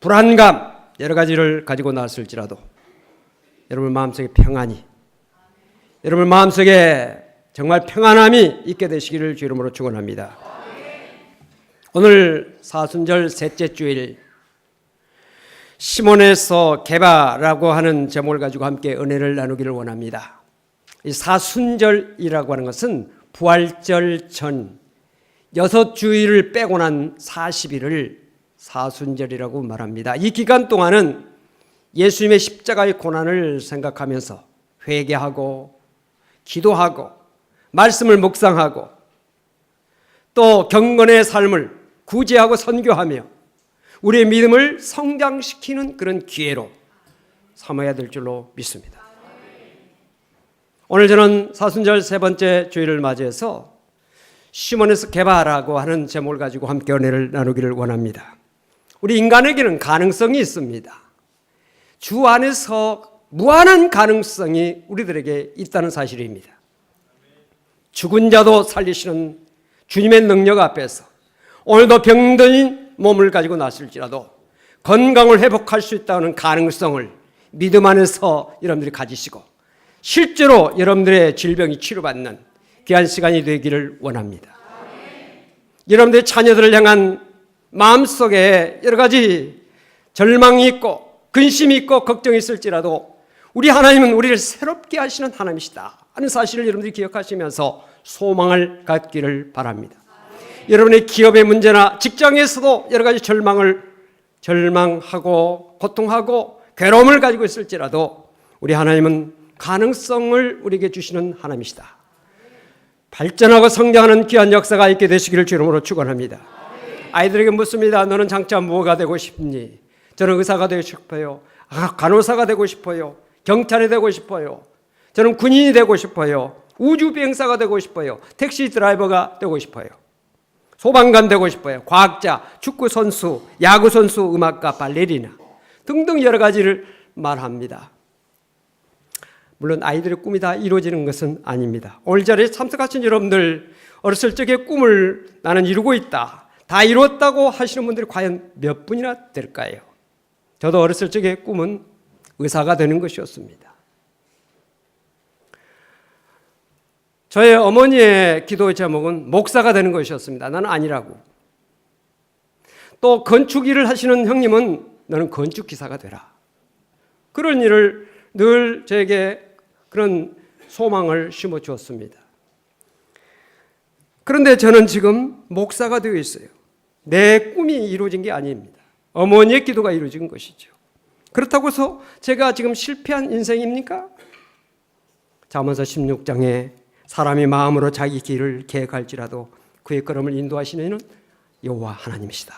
불안감 여러 가지를 가지고 나왔을지라도 여러분 마음속에 평안이, 여러분 마음속에 정말 평안함이 있게 되시기를 주 이름으로 축원합니다. 오늘 사순절 셋째 주일 시몬에서 게바라고 하는 제목을 가지고 함께 은혜를 나누기를 원합니다. 이 사순절이라고 하는 것은 부활절 전 6주일을 빼고 난 40일을 사순절이라고 말합니다. 이 기간 동안은 예수님의 십자가의 고난을 생각하면서 회개하고 기도하고 말씀을 묵상하고 또 경건의 삶을 구제하고 선교하며 우리의 믿음을 성장시키는 그런 기회로 삼아야 될 줄로 믿습니다. 오늘 저는 사순절 세 번째 주일을 맞이해서 시몬에서 게바라고 하는 제목을 가지고 함께 은혜를 나누기를 원합니다. 우리 인간에게는 가능성이 있습니다. 주 안에서 무한한 가능성이 우리들에게 있다는 사실입니다. 죽은 자도 살리시는 주님의 능력 앞에서 오늘도 병든 몸을 가지고 났을지라도 건강을 회복할 수 있다는 가능성을 믿음 안에서 여러분들이 가지시고 실제로 여러분들의 질병이 치료받는 귀한 시간이 되기를 원합니다. 여러분들의 자녀들을 향한 마음속에 여러 가지 절망이 있고 근심이 있고 걱정이 있을지라도 우리 하나님은 우리를 새롭게 하시는 하나님이시다 하는 사실을 여러분들이 기억하시면서 소망을 갖기를 바랍니다. 여러분의 기업의 문제나 직장에서도 여러 가지 절망하고 고통하고 괴로움을 가지고 있을지라도 우리 하나님은 가능성을 우리에게 주시는 하나님이시다. 발전하고 성장하는 귀한 역사가 있게 되시기를 주 이름으로 축원합니다. 아이들에게 묻습니다. 너는 장차 무엇가 되고 싶니? 저는 의사가 되고 싶어요. 간호사가 되고 싶어요. 경찰이 되고 싶어요. 저는 군인이 되고 싶어요. 우주비행사가 되고 싶어요. 택시 드라이버가 되고 싶어요. 소방관 되고 싶어요. 과학자, 축구선수, 야구선수, 음악가, 발레리나 등등 여러 가지를 말합니다. 물론 아이들의 꿈이 다 이루어지는 것은 아닙니다. 오늘 자리에 참석하신 여러분들 어렸을 적의 꿈을 나는 이루고 있다, 다 이루었다고 하시는 분들이 과연 몇 분이나 될까요? 저도 어렸을 적의 꿈은 의사가 되는 것이었습니다. 저의 어머니의 기도의 제목은 목사가 되는 것이었습니다. 나는 아니라고. 또 건축 일을 하시는 형님은 너는 건축기사가 되라. 그런 일을 늘 저에게 그런 소망을 심어주었습니다. 그런데 저는 지금 목사가 되어 있어요. 내 꿈이 이루어진 게 아닙니다. 어머니의 기도가 이루어진 것이죠. 그렇다고 해서 제가 지금 실패한 인생입니까? 잠언서 16장에 사람이 마음으로 자기 길을 계획할지라도 그의 걸음을 인도하시는 이는 여호와 하나님이시다.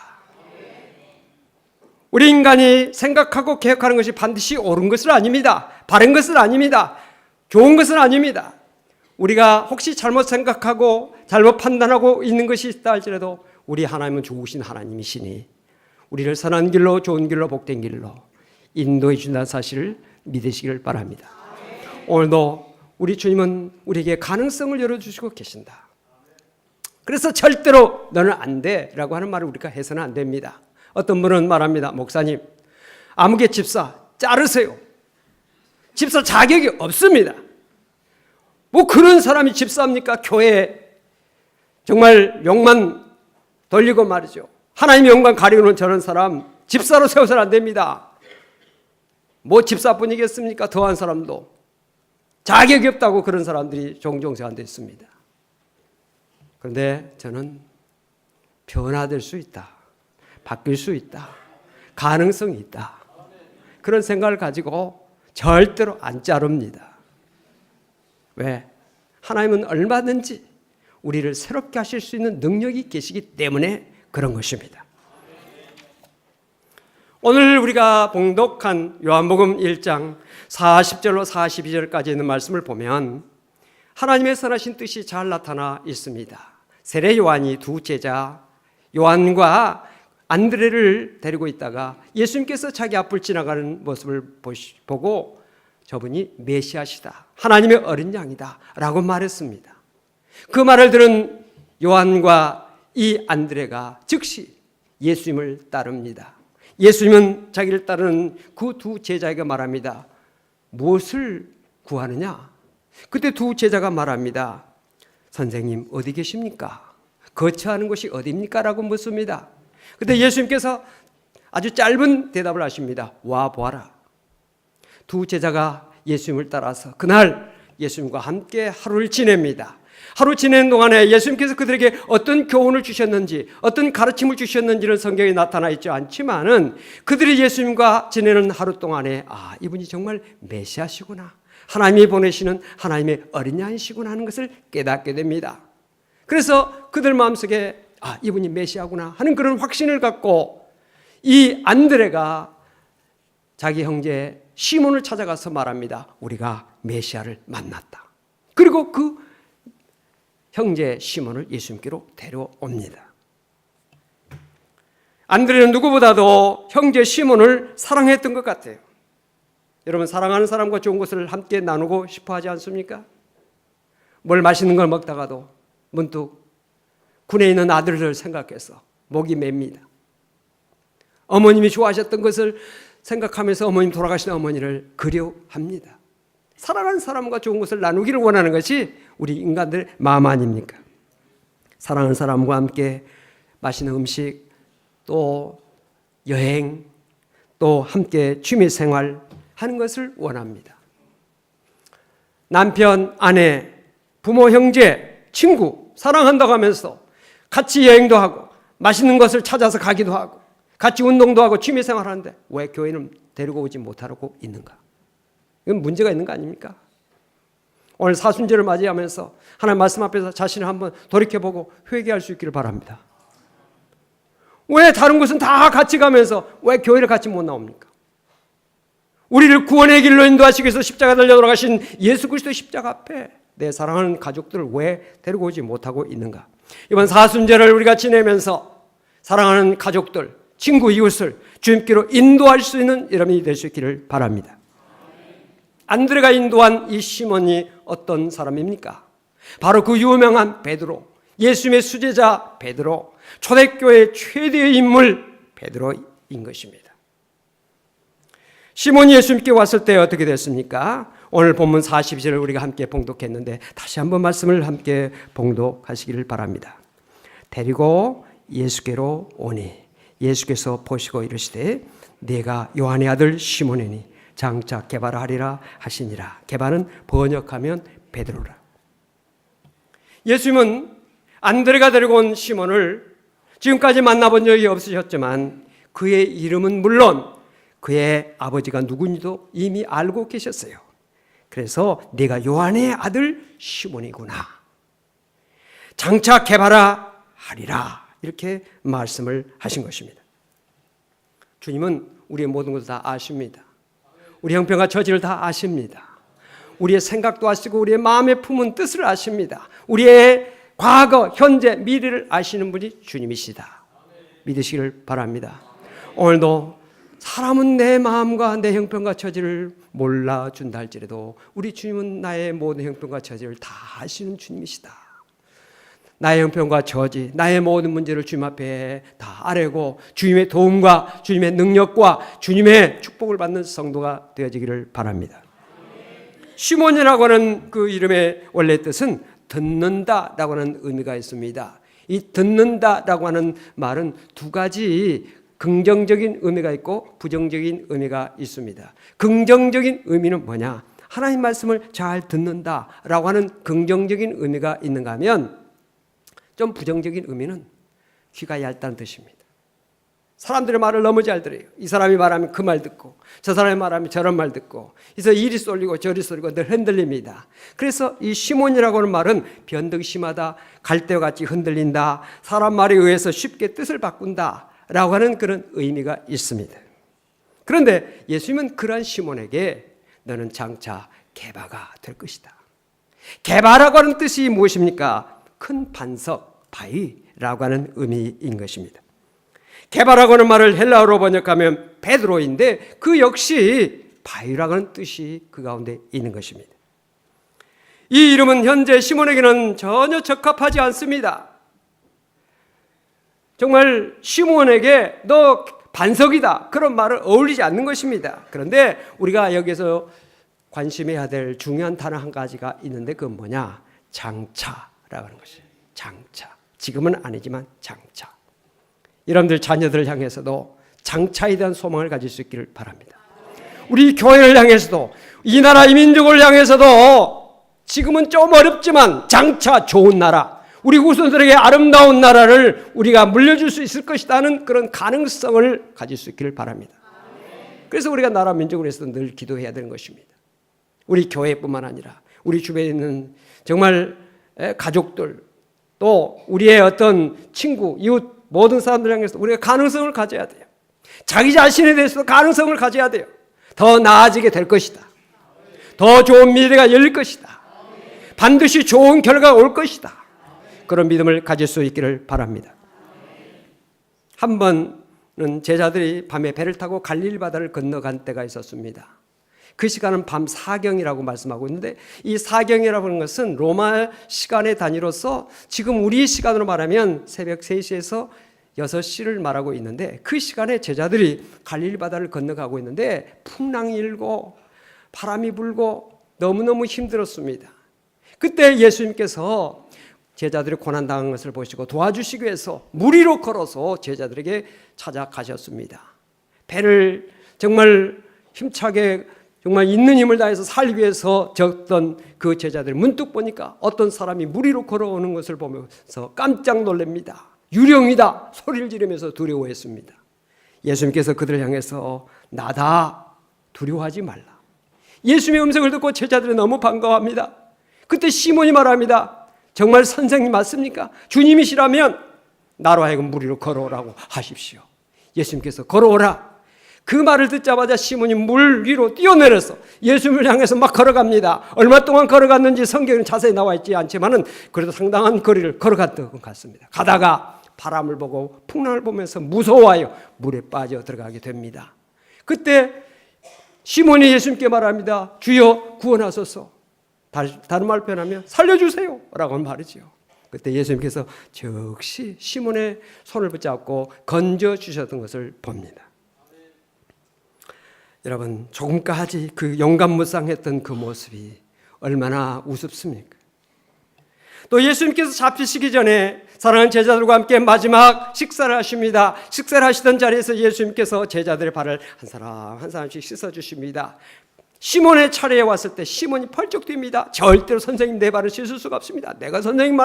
우리 인간이 생각하고 계획하는 것이 반드시 옳은 것은 아닙니다. 바른 것은 아닙니다. 좋은 것은 아닙니다. 우리가 혹시 잘못 생각하고 잘못 판단하고 있는 것이 있다 할지라도 우리 하나님은 좋으신 하나님이시니 우리를 선한 길로, 좋은 길로, 복된 길로 인도해 준다는 사실을 믿으시기를 바랍니다. 오늘도 우리 주님은 우리에게 가능성을 열어주시고 계신다. 그래서 절대로 너는 안 돼라고 하는 말을 우리가 해서는 안 됩니다. 어떤 분은 말합니다. 목사님, 아무개 집사 자르세요. 집사 자격이 없습니다. 뭐 그런 사람이 집사입니까? 교회에 정말 욕만 돌리고 말이죠. 하나님의 영광 가리우는 저런 사람 집사로 세워서는 안 됩니다. 뭐 집사뿐이겠습니까? 더한 사람도 자격이 없다고 그런 사람들이 종종 저한테 있습니다. 그런데 저는 변화될 수 있다. 바뀔 수 있다. 가능성이 있다. 그런 생각을 가지고 절대로 안 자릅니다. 왜? 하나님은 얼마든지 우리를 새롭게 하실 수 있는 능력이 계시기 때문에 그런 것입니다. 오늘 우리가 봉독한 요한복음 1장 40절로 42절까지 있는 말씀을 보면 하나님의 선하신 뜻이 잘 나타나 있습니다. 세례 요한이 두 제자 요한과 안드레를 데리고 있다가 예수님께서 자기 앞을 지나가는 모습을 보고 저분이 메시아시다, 하나님의 어린 양이다 라고 말했습니다. 그 말을 들은 요한과 이 안드레가 즉시 예수님을 따릅니다. 예수님은 자기를 따르는 그 두 제자에게 말합니다. 무엇을 구하느냐? 그때 두 제자가 말합니다. 선생님 어디 계십니까? 거처하는 곳이 어디입니까? 라고 묻습니다. 그때 예수님께서 아주 짧은 대답을 하십니다. 와 보아라. 두 제자가 예수님을 따라서 그날 예수님과 함께 하루를 지냅니다. 하루 지내는 동안에 예수님께서 그들에게 어떤 교훈을 주셨는지, 어떤 가르침을 주셨는지는 성경에 나타나 있지 않지만은 그들이 예수님과 지내는 하루 동안에 이분이 정말 메시아시구나, 하나님이 보내시는 하나님의 어린 양이시구나 하는 것을 깨닫게 됩니다. 그래서 그들 마음속에 이분이 메시아구나 하는 그런 확신을 갖고 이 안드레가 자기 형제 시몬을 찾아가서 말합니다. 우리가 메시아를 만났다. 그리고 그 형제 시몬을 예수님께로 데려옵니다. 안드레는 누구보다도 형제 시몬을 사랑했던 것 같아요. 여러분, 사랑하는 사람과 좋은 것을 함께 나누고 싶어 하지 않습니까? 뭘 맛있는 걸 먹다가도 문득 군에 있는 아들을 생각해서 목이 맵니다. 어머님이 좋아하셨던 것을 생각하면서 어머님 돌아가신 어머니를 그리워합니다. 사랑하는 사람과 좋은 것을 나누기를 원하는 것이 우리 인간들의 마음 아닙니까? 사랑하는 사람과 함께 맛있는 음식, 또 여행, 또 함께 취미생활 하는 것을 원합니다. 남편, 아내, 부모, 형제, 친구 사랑한다고 하면서 같이 여행도 하고 맛있는 것을 찾아서 가기도 하고 같이 운동도 하고 취미생활 하는데 왜 교회는 데리고 오지 못하고 있는가? 이건 문제가 있는 거 아닙니까? 오늘 사순절을 맞이하면서 하나님 말씀 앞에서 자신을 한번 돌이켜보고 회개할 수 있기를 바랍니다. 왜 다른 곳은 다 같이 가면서 왜 교회를 같이 못 나옵니까? 우리를 구원의 길로 인도하시기 위해서 십자가 달려 돌아가신 예수 그리스도의 십자가 앞에 내 사랑하는 가족들을 왜 데리고 오지 못하고 있는가? 이번 사순절을 우리가 지내면서 사랑하는 가족들, 친구, 이웃을 주님께로 인도할 수 있는 여러분이 될 수 있기를 바랍니다. 안드레가 인도한 이 시몬이 어떤 사람입니까? 바로 그 유명한 베드로, 예수님의 수제자 베드로, 초대교회의 최대의 인물 베드로인 것입니다. 시몬이 예수님께 왔을 때 어떻게 됐습니까? 오늘 본문 42절을 우리가 함께 봉독했는데 다시 한번 말씀을 함께 봉독하시기를 바랍니다. 데리고 예수께로 오니 예수께서 보시고 이르시되 네가 요한의 아들 시몬이니 장차 게바라 하시니라. 게바는 번역하면 베드로라. 예수님은 안드레가 데리고 온 시몬을 지금까지 만나본 적이 없으셨지만 그의 이름은 물론 그의 아버지가 누구인지도 이미 알고 계셨어요. 그래서 네가 요한의 아들 시몬이구나. 장차 게바라 하리라. 이렇게 말씀을 하신 것입니다. 주님은 우리의 모든 것을 다 아십니다. 우리 형편과 처지를 다 아십니다. 우리의 생각도 아시고 우리의 마음에 품은 뜻을 아십니다. 우리의 과거, 현재, 미래를 아시는 분이 주님이시다. 믿으시기를 바랍니다. 오늘도 사람은 내 마음과 내 형편과 처지를 몰라준다 할지라도 우리 주님은 나의 모든 형편과 처지를 다 아시는 주님이시다. 나의 형편과 처지, 나의 모든 문제를 주님 앞에 다 아뢰고 주님의 도움과 주님의 능력과 주님의 축복을 받는 성도가 되어지기를 바랍니다. 시몬이라고 하는 그 이름의 원래 뜻은 듣는다라고 하는 의미가 있습니다. 이 듣는다라고 하는 말은 두 가지 긍정적인 의미가 있고 부정적인 의미가 있습니다. 긍정적인 의미는 뭐냐? 하나님 말씀을 잘 듣는다라고 하는 긍정적인 의미가 있는가 하면 좀 부정적인 의미는 귀가 얇다는 뜻입니다. 사람들의 말을 너무 잘 들어요. 이 사람이 말하면 그 말 듣고 저 사람이 말하면 저런 말 듣고 그래서 이리 쏠리고 저리 쏠리고 늘 흔들립니다. 그래서 이 시몬이라고 하는 말은 변덕심하다, 갈대와같이 흔들린다, 사람 말에 의해서 쉽게 뜻을 바꾼다 라고 하는 그런 의미가 있습니다. 그런데 예수님은 그러한 시몬에게 너는 장차 게바가 될 것이다. 게바라고 하는 뜻이 무엇입니까? 큰 반석, 바위라고 하는 의미인 것입니다. 게바라고 하는 말을 헬라어로 번역하면 베드로인데 그 역시 바위라고 하는 뜻이 그 가운데 있는 것입니다. 이 이름은 현재 시몬에게는 전혀 적합하지 않습니다. 정말 시몬에게 너 반석이다, 그런 말을 어울리지 않는 것입니다. 그런데 우리가 여기서 관심해야 될 중요한 단어 한 가지가 있는데 그건 뭐냐? 장차라고 하는 것이에요. 장차. 지금은 아니지만 장차. 여러분들 자녀들을 향해서도 장차에 대한 소망을 가질 수 있기를 바랍니다. 우리 교회를 향해서도, 이 나라 이 민족을 향해서도 지금은 좀 어렵지만 장차 좋은 나라, 우리 후손들에게 아름다운 나라를 우리가 물려줄 수 있을 것이라는 그런 가능성을 가질 수 있기를 바랍니다. 그래서 우리가 나라 민족을 위해서 늘 기도해야 되는 것입니다. 우리 교회뿐만 아니라 우리 주변에 있는 정말 가족들, 또 우리의 어떤 친구, 이웃 모든 사람들 향해서 우리가 가능성을 가져야 돼요. 자기 자신에 대해서도 가능성을 가져야 돼요. 더 나아지게 될 것이다. 더 좋은 미래가 열릴 것이다. 반드시 좋은 결과가 올 것이다. 그런 믿음을 가질 수 있기를 바랍니다. 한 번은 제자들이 밤에 배를 타고 갈릴리 바다를 건너간 때가 있었습니다. 그 시간은 밤 사경이라고 말씀하고 있는데, 이 사경이라고 하는 것은 로마 시간의 단위로서 지금 우리 시간으로 말하면 새벽 3시에서 6시를 말하고 있는데, 그 시간에 제자들이 갈릴리 바다를 건너가고 있는데 풍랑이 일고 바람이 불고 너무너무 힘들었습니다. 그때 예수님께서 제자들이 고난당한 것을 보시고 도와주시기 위해서 물 위로 걸어서 제자들에게 찾아가셨습니다. 배를 정말 힘차게 정말 있는 힘을 다해서 살기 위해서 적던 그 제자들, 문득 보니까 어떤 사람이 물 위로 걸어오는 것을 보면서 깜짝 놀랍니다. 유령이다 소리를 지르면서 두려워했습니다. 예수님께서 그들을 향해서 나다, 두려워하지 말라. 예수님의 음성을 듣고 제자들이 너무 반가워합니다. 그때 시몬이 말합니다. 정말 선생님 맞습니까? 주님이시라면 나로 하여금 물 위로 걸어오라고 하십시오. 예수님께서 걸어오라. 그 말을 듣자마자 시몬이 물 위로 뛰어내려서 예수님을 향해서 막 걸어갑니다. 얼마 동안 걸어갔는지 성경에는 자세히 나와 있지 않지만은 그래도 상당한 거리를 걸어갔던 것 같습니다. 가다가 바람을 보고 풍랑을 보면서 무서워하여 물에 빠져 들어가게 됩니다. 그때 시몬이 예수님께 말합니다. 주여 구원하소서. 다른 말 표현하면 살려주세요 라고 말이죠. 그때 예수님께서 즉시 시몬의 손을 붙잡고 건져주셨던 것을 봅니다. 여러분, 조금까지 그 용감무쌍했던 그 모습이 얼마나 우습습니까? 또 예수님께서 잡히시기 전에 사랑하는 제자들과 함께 마지막 식사를 하십니다. 식사를 하시던 자리에서 예수님께서 제자들의 발을 한 사람 한 사람씩 씻어주십니다. 시몬의 차례에 왔을 때 시몬이 펄쩍 뜁니다. 절대로 선생님 내 발을 씻을 수가 없습니다. 내가 선생님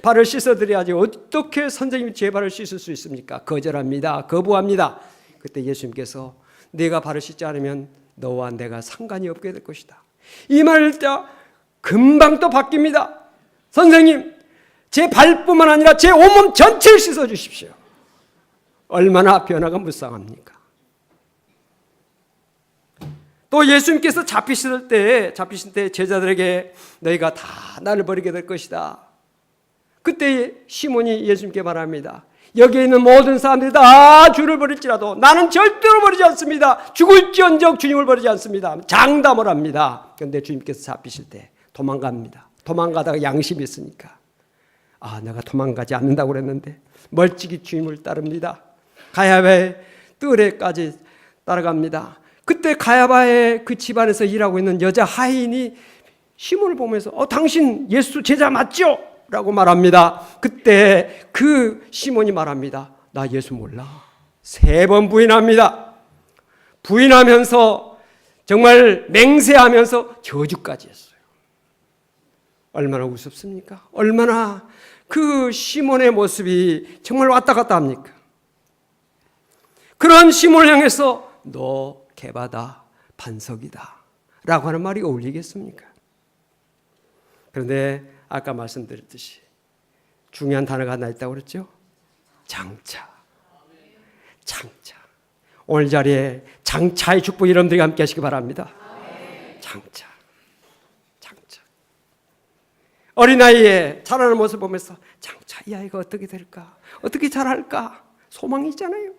발을 씻어드려야지 어떻게 선생님이 제 발을 씻을 수 있습니까? 거절합니다. 거부합니다. 그때 예수님께서 내가 발을 씻지 않으면 너와 내가 상관이 없게 될 것이다. 이 말을 듣자 금방 또 바뀝니다. 선생님, 제 발뿐만 아니라 제 온몸 전체를 씻어주십시오. 얼마나 변화가 무쌍합니까? 또 예수님께서 잡히실 때 제자들에게 너희가 다 나를 버리게 될 것이다. 그때 시몬이 예수님께 말합니다. 여기에 있는 모든 사람들이 다 주를 버릴지라도 나는 절대로 버리지 않습니다. 죽을지언정 주님을 버리지 않습니다. 장담을 합니다. 그런데 주님께서 잡히실 때 도망갑니다. 도망가다가 양심이 있으니까 내가 도망가지 않는다고 그랬는데 멀찍이 주님을 따릅니다. 가야바의 뜰에까지 따라갑니다. 그때 가야바의 그 집안에서 일하고 있는 여자 하인이 시몬을 보면서 당신 예수 제자 맞죠? 라고 말합니다. 그때 그 시몬이 말합니다. 나 예수 몰라. 3번 부인합니다. 부인하면서 정말 맹세하면서 저주까지 했어요. 얼마나 우습습니까? 얼마나 그 시몬의 모습이 정말 왔다 갔다 합니까? 그런 시몬을 향해서 너 개바다 반석이다 라고 하는 말이 어울리겠습니까? 그런데 아까 말씀드렸듯이 중요한 단어가 하나 있다고 그랬죠? 장차. 장차. 오늘 자리에 장차의 축복 여러분들이 함께 하시기 바랍니다. 장차. 장차. 어린아이의 자라는 모습을 보면서 장차 이 아이가 어떻게 될까? 어떻게 자랄까? 소망이 있잖아요.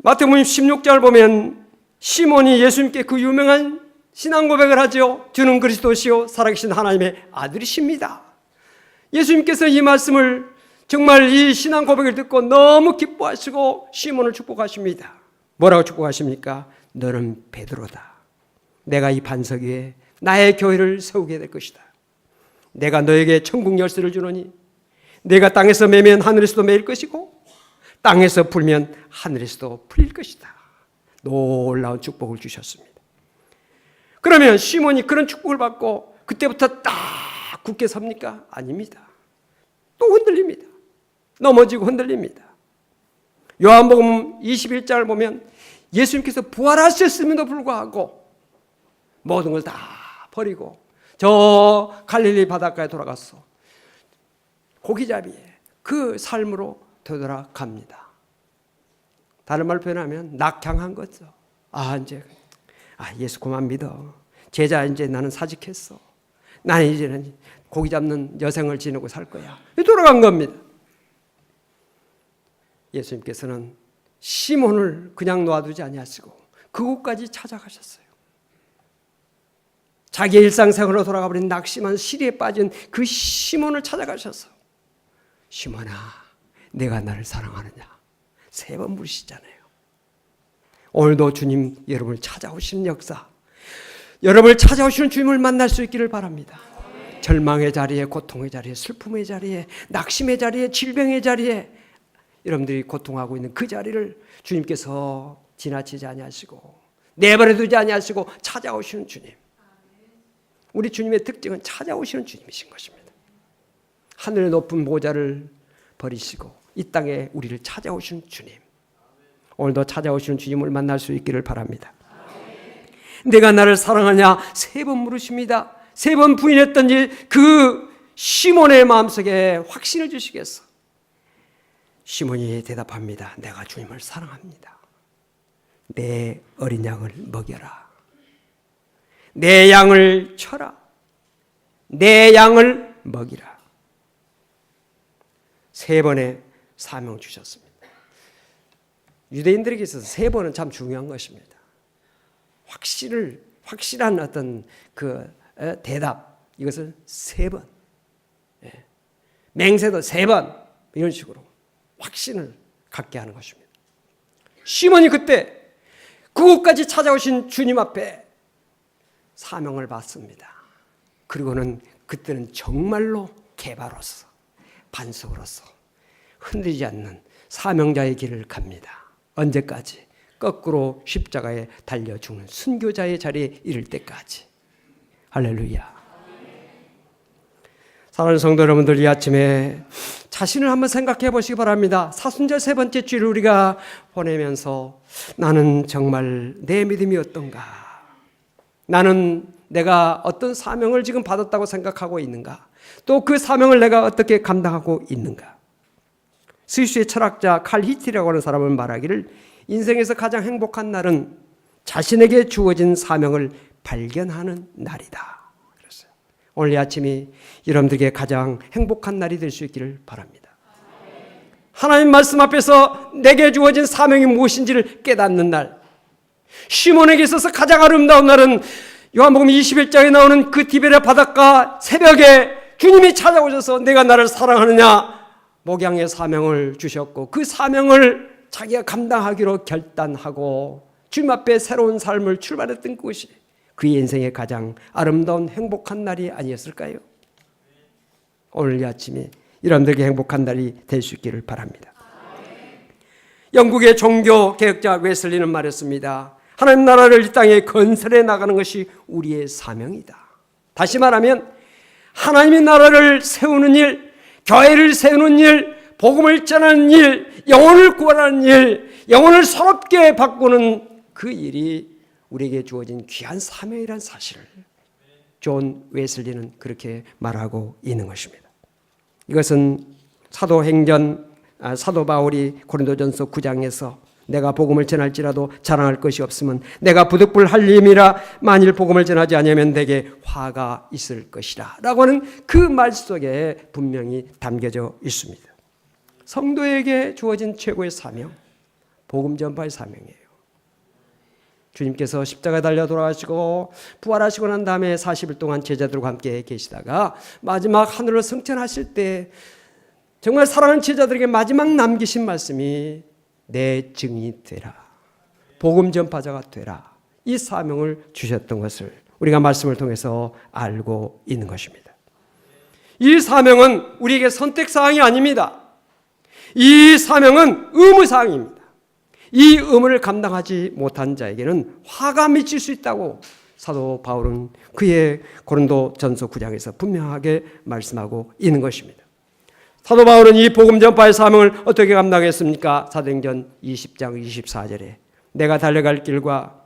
마태복음 16절 보면 시몬이 예수님께 그 유명한 신앙 고백을 하죠. 주는 그리스도시요 살아계신 하나님의 아들이십니다. 예수님께서 이 말씀을 정말 이 신앙 고백을 듣고 너무 기뻐하시고 시몬을 축복하십니다. 뭐라고 축복하십니까? 너는 베드로다. 내가 이 반석 위에 나의 교회를 세우게 될 것이다. 내가 너에게 천국 열쇠를 주노니 내가 땅에서 매면 하늘에서도 매일 것이고 땅에서 풀면 하늘에서도 풀릴 것이다. 놀라운 축복을 주셨습니다. 그러면 시몬이 그런 축복을 받고 그때부터 딱 굳게 섭니까? 아닙니다. 또 흔들립니다. 넘어지고 흔들립니다. 요한복음 21장을 보면 예수님께서 부활하셨음에도 불구하고 모든 걸 다 버리고 저 갈릴리 바닷가에 돌아갔어. 고기잡이에 그 삶으로 되돌아갑니다. 다른 말로 표현하면 낙향한 거죠. 이제 예수 그만 믿어. 제자 이제 나는 사직했어. 나는 이제는 고기 잡는 여생을 지내고 살 거야. 돌아간 겁니다. 예수님께서는 시몬을 그냥 놔두지 아니하시고 그곳까지 찾아가셨어요. 자기의 일상생활로 돌아가버린 낙심한 시리에 빠진 그 시몬을 찾아가셔서 시몬아 내가 나를 사랑하느냐 3번 물으시잖아요. 오늘도 주님 여러분을 찾아오시는 역사, 여러분을 찾아오시는 주님을 만날 수 있기를 바랍니다. 절망의 자리에, 고통의 자리에, 슬픔의 자리에, 낙심의 자리에, 질병의 자리에 여러분들이 고통하고 있는 그 자리를 주님께서 지나치지 아니하시고 내버려 두지 아니하시고 찾아오시는 주님. 우리 주님의 특징은 찾아오시는 주님이신 것입니다. 하늘의 높은 보좌를 버리시고 이 땅에 우리를 찾아오시는 주님. 오늘도 찾아오시는 주님을 만날 수 있기를 바랍니다. 내가 나를 사랑하냐 3번 물으십니다. 3번 부인했던 일, 그 시몬의 마음속에 확신을 주시겠어. 시몬이 대답합니다. 내가 주님을 사랑합니다. 내 어린 양을 먹여라. 내 양을 쳐라. 내 양을 먹이라. 3번의 사명 주셨습니다. 유대인들에게 있어서 3번은 참 중요한 것입니다. 확실한 어떤 그 대답, 이것을 3번, 맹세도 3번, 이런 식으로 확신을 갖게 하는 것입니다. 시몬이 그때 그곳까지 찾아오신 주님 앞에 사명을 받습니다. 그리고는 그때는 정말로 개바로서 반석으로서 흔들리지 않는 사명자의 길을 갑니다. 언제까지? 거꾸로 십자가에 달려 죽는 순교자의 자리에 이를 때까지. 할렐루야. 사랑하는 성도 여러분들, 이 아침에 자신을 한번 생각해 보시기 바랍니다. 사순절 3번째 주를 우리가 보내면서 나는 정말 내 믿음이 어떤가? 나는 내가 어떤 사명을 지금 받았다고 생각하고 있는가? 또 그 사명을 내가 어떻게 감당하고 있는가? 스위스의 철학자 칼 히티라고 하는 사람은 말하기를 인생에서 가장 행복한 날은 자신에게 주어진 사명을 발견하는 날이다. 그랬어요. 오늘 이 아침이 여러분들에게 가장 행복한 날이 될 수 있기를 바랍니다. 하나님 말씀 앞에서 내게 주어진 사명이 무엇인지를 깨닫는 날. 시몬에게 있어서 가장 아름다운 날은 요한복음 21장에 나오는 그 디베랴 바닷가 새벽에 주님이 찾아오셔서 내가 나를 사랑하느냐 목양의 사명을 주셨고 그 사명을 자기가 감당하기로 결단하고 주님 앞에 새로운 삶을 출발했던 것이 그의 인생의 가장 아름다운 행복한 날이 아니었을까요? 오늘 이 아침에 여러분들에게 행복한 날이 될 수 있기를 바랍니다. 영국의 종교 개혁자 웨슬리는 말했습니다. 하나님 나라를 이 땅에 건설해 나가는 것이 우리의 사명이다. 다시 말하면 하나님의 나라를 세우는 일, 교회를 세우는 일, 복음을 전하는 일, 영혼을 구원하는 일, 영혼을 새롭게 바꾸는 그 일이 우리에게 주어진 귀한 사명이라는 사실을 존 웨슬리는 그렇게 말하고 있는 것입니다. 이것은 사도 바울이 고린도전서 9장에서 내가 복음을 전할지라도 자랑할 것이 없으면 내가 부득불 할림이라 만일 복음을 전하지 않으면 내게 화가 있을 것이라 라고 하는 그 말 속에 분명히 담겨져 있습니다. 성도에게 주어진 최고의 사명, 복음 전파의 사명이에요. 주님께서 십자가에 달려 돌아가시고 부활하시고 난 다음에 40일 동안 제자들과 함께 계시다가 마지막 하늘로 승천하실 때 정말 사랑하는 제자들에게 마지막 남기신 말씀이 내 증인이 되라. 복음 전파자가 되라. 이 사명을 주셨던 것을 우리가 말씀을 통해서 알고 있는 것입니다. 이 사명은 우리에게 선택사항이 아닙니다. 이 사명은 의무사항입니다. 이 의무를 감당하지 못한 자에게는 화가 미칠 수 있다고 사도 바울은 그의 고린도전서 9장에서 분명하게 말씀하고 있는 것입니다. 사도 바울은 이 복음 전파의 사명을 어떻게 감당했습니까? 사도행전 20장 24절에 내가 달려갈 길과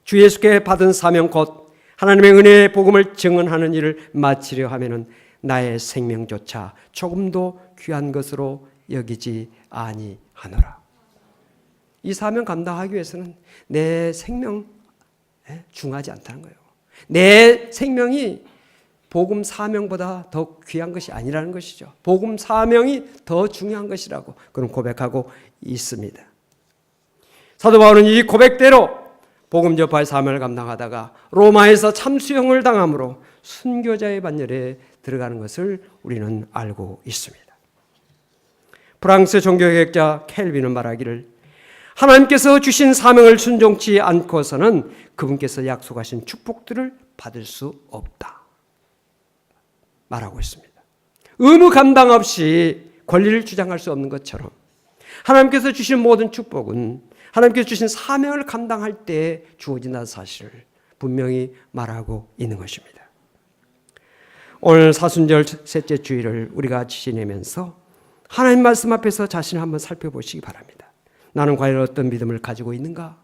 주 예수께 받은 사명 곧 하나님의 은혜의 복음을 증언하는 일을 마치려 하면은 나의 생명조차 조금도 귀한 것으로 여기지 아니하노라. 이 사명 감당하기 위해서는 내 생명 중하지 않다는 거예요. 내 생명이 복음 사명보다 더 귀한 것이 아니라는 것이죠. 복음 사명이 더 중요한 것이라고 그런 고백하고 있습니다. 사도 바울은 이 고백대로 복음 전파의 사명을 감당하다가 로마에서 참수형을 당함으로 순교자의 반열에 들어가는 것을 우리는 알고 있습니다. 프랑스 종교개혁자 켈빈은 말하기를 하나님께서 주신 사명을 순종치 않고서는 그분께서 약속하신 축복들을 받을 수 없다 말하고 있습니다. 의무 감당 없이 권리를 주장할 수 없는 것처럼 하나님께서 주신 모든 축복은 하나님께서 주신 사명을 감당할 때 주어진다는 사실을 분명히 말하고 있는 것입니다. 오늘 사순절 셋째 주일을 우리가 지내면서 하나님 말씀 앞에서 자신을 한번 살펴보시기 바랍니다. 나는 과연 어떤 믿음을 가지고 있는가?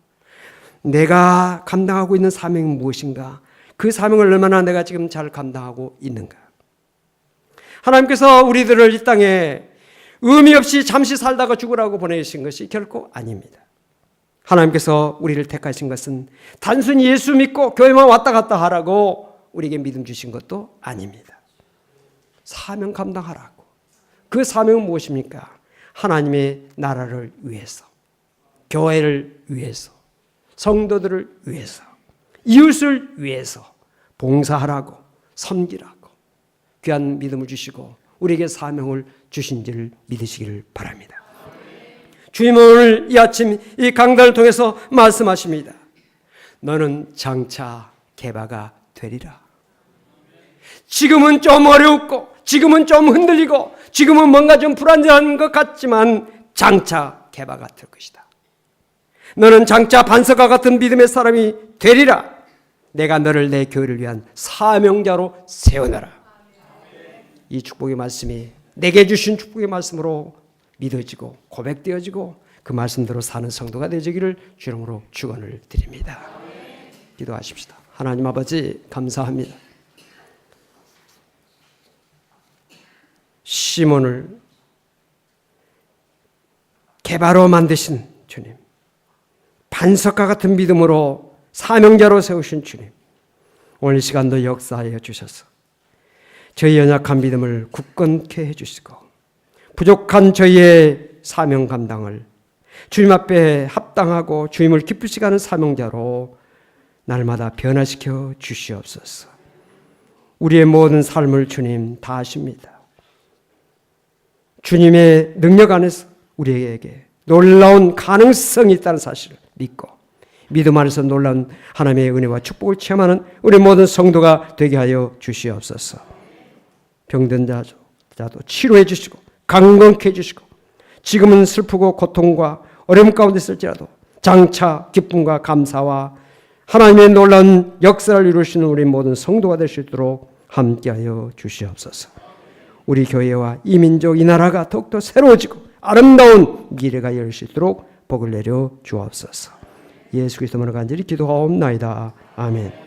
내가 감당하고 있는 사명이 무엇인가? 그 사명을 얼마나 내가 지금 잘 감당하고 있는가? 하나님께서 우리들을 이 땅에 의미 없이 잠시 살다가 죽으라고 보내신 것이 결코 아닙니다. 하나님께서 우리를 택하신 것은 단순히 예수 믿고 교회만 왔다 갔다 하라고 우리에게 믿음 주신 것도 아닙니다. 사명 감당하라고. 그 사명은 무엇입니까? 하나님의 나라를 위해서, 교회를 위해서, 성도들을 위해서, 이웃을 위해서 봉사하라고, 섬기라고 귀한 믿음을 주시고 우리에게 사명을 주신지를 믿으시기를 바랍니다. 주님은 오늘 이 아침 이 강단을 통해서 말씀하십니다. 너는 장차 개바가 되리라. 지금은 좀 어렵고 지금은 좀 흔들리고 지금은 뭔가 좀 불안정한 것 같지만 장차 개바가 될 것이다. 너는 장차 반석과 같은 믿음의 사람이 되리라. 내가 너를 내 교회를 위한 사명자로 세워놔라. 이 축복의 말씀이 내게 주신 축복의 말씀으로 믿어지고 고백되어지고 그 말씀대로 사는 성도가 되기를 주님으로 축원을 드립니다. 기도하십시다. 하나님 아버지 감사합니다. 시몬을 개바로 만드신 주님, 반석과 같은 믿음으로 사명자로 세우신 주님, 오늘 이 시간도 역사하여 주셔서 저희 연약한 믿음을 굳건케 해주시고 부족한 저희의 사명 감당을 주님 앞에 합당하고 주님을 기쁘시게 하는 사명자로 날마다 변화시켜 주시옵소서. 우리의 모든 삶을 주님 다 아십니다. 주님의 능력 안에서 우리에게 놀라운 가능성이 있다는 사실을 믿고 믿음 안에서 놀라운 하나님의 은혜와 축복을 체험하는 우리 모든 성도가 되게 하여 주시옵소서. 병든 자도 치료해 주시고 강건케 해주시고 지금은 슬프고 고통과 어려움 가운데 있을지라도 장차 기쁨과 감사와 하나님의 놀라운 역사를 이루시는 우리 모든 성도가 될 수 있도록 함께하여 주시옵소서. 우리 교회와 이 민족 이 나라가 더욱더 새로워지고 아름다운 미래가 열 수 있도록 복을 내려 주옵소서. 예수 그리스도로 간절히 기도하옵나이다. 아멘.